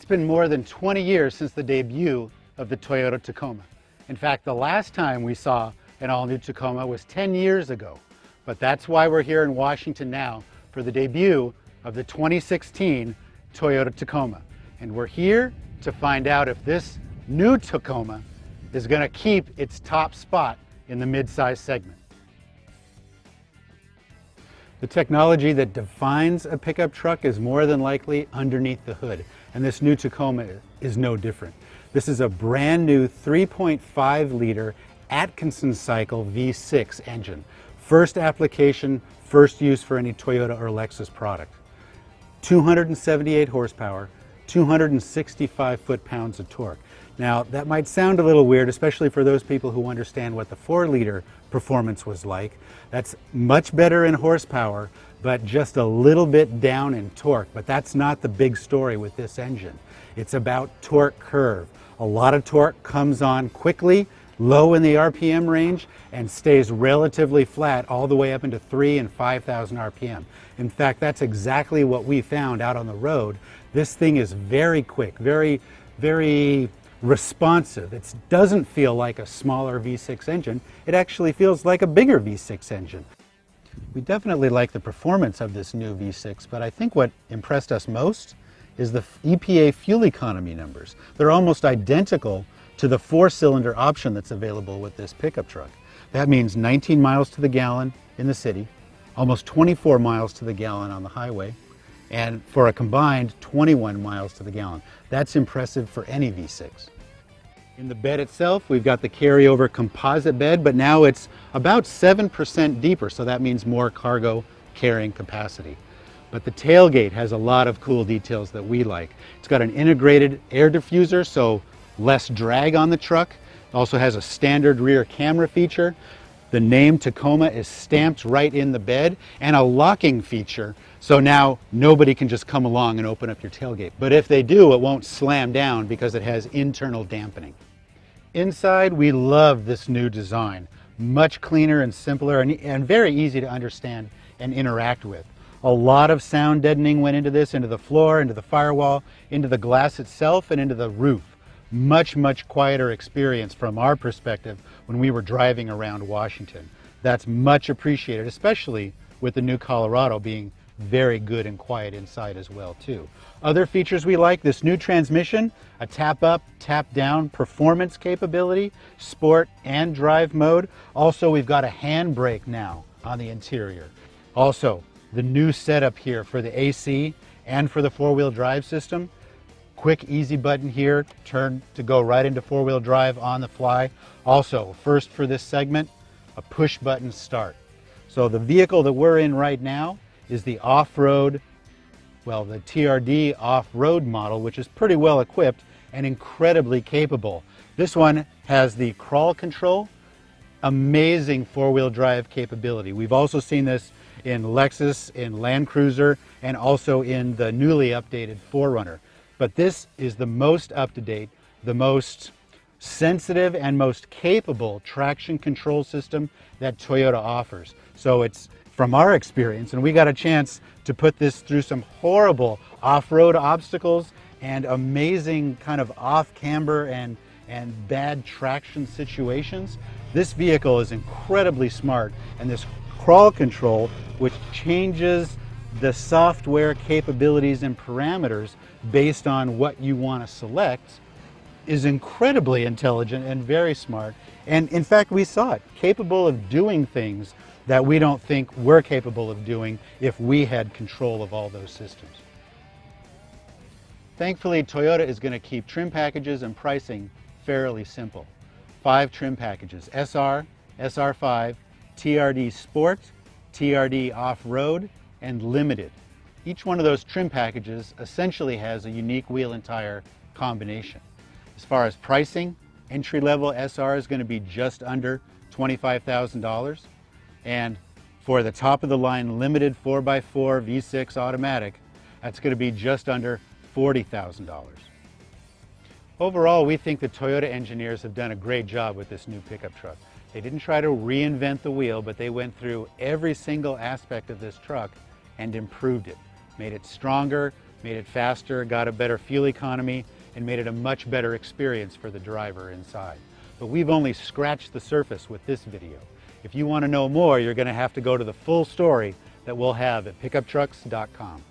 It's been more than 20 years since the debut of the Toyota Tacoma. In fact, the last time we saw an all-new Tacoma was 10 years ago. But that's why we're here in Washington now for the debut of the 2016 Toyota Tacoma. And we're here to find out if this new Tacoma is going to keep its top spot in the mid-size segment. The technology that defines a pickup truck is more than likely underneath the hood, and this new Tacoma is no different. This is a brand new 3.5 liter Atkinson cycle V6 engine. First application, first use for any Toyota or Lexus product. 278 horsepower, 265 foot-pounds of torque. Now, that might sound a little weird, especially for those people who understand what the 4-liter performance was like. That's much better in horsepower, but just a little bit down in torque. But that's not the big story with this engine. It's about torque curve. A lot of torque comes on quickly, low in the RPM range, and stays relatively flat all the way up into 3,000 and 5,000 RPM. In fact, that's exactly what we found out on the road. This thing is very quick, very responsive. It doesn't feel like a smaller V6 engine. It actually feels like a bigger V6 engine. We definitely like the performance of this new V6, but I think what impressed us most is the EPA fuel economy numbers. They're almost identical to the 4-cylinder option that's available with this pickup truck. That means 19 miles to the gallon in the city, almost 24 miles to the gallon on the highway, and for a combined 21 miles to the gallon. That's impressive for any V6. In the bed itself, we've got the carryover composite bed, but now it's about 7% deeper, so that means more cargo carrying capacity. But the tailgate has a lot of cool details that we like. It's got an integrated air diffuser, so less drag on the truck. It also has a standard rear camera feature. The name Tacoma is stamped right in the bed, and a locking feature, so now nobody can just come along and open up your tailgate. But if they do, it won't slam down because it has internal dampening. Inside, we love this new design. Much cleaner and simpler and very easy to understand and interact with. A lot of sound deadening went into this, into the floor, into the firewall, into the glass itself, and into the roof. Much quieter experience from our perspective when we were driving around Washington. That's much appreciated, especially with the new Colorado being very good and quiet inside as well too. Other features we like, this new transmission, a tap up, tap down performance capability, sport and drive mode. Also, we've got a handbrake now on the interior. Also, the new setup here for the AC and for the 4-wheel drive system. Quick, easy button here, turn to go right into 4-wheel drive on the fly. Also, first for this segment, a push button start. So the vehicle that we're in right now is the off-road, well, the TRD off-road model, which is pretty well equipped and incredibly capable. This one has the crawl control, amazing 4-wheel drive capability. We've also seen this in Lexus, in Land Cruiser, and also in the newly updated 4Runner. But this is the most up-to-date, the most sensitive and most capable traction control system that Toyota offers. So it's from our experience, and we got a chance to put this through some horrible off-road obstacles and amazing kind of off-camber and bad traction situations. This vehicle is incredibly smart, and this crawl control, which changes the software capabilities and parameters based on what you want to select, is incredibly intelligent and very smart. And in fact, we saw it, capable of doing things that we don't think we're capable of doing if we had control of all those systems. Thankfully, Toyota is going to keep trim packages and pricing fairly simple. 5 trim packages: SR, SR5, TRD Sport, TRD Off-Road, and Limited. Each one of those trim packages essentially has a unique wheel and tire combination. As far as pricing, entry-level SR is going to be just under $25,000. And for the top-of-the-line Limited 4x4 V6 automatic, that's going to be just under $40,000. Overall, we think the Toyota engineers have done a great job with this new pickup truck. They didn't try to reinvent the wheel, but they went through every single aspect of this truck and improved it. Made it stronger, made it faster, got a better fuel economy, and made it a much better experience for the driver inside. But we've only scratched the surface with this video. If you want to know more, you're going to have to go to the full story that we'll have at pickuptrucks.com.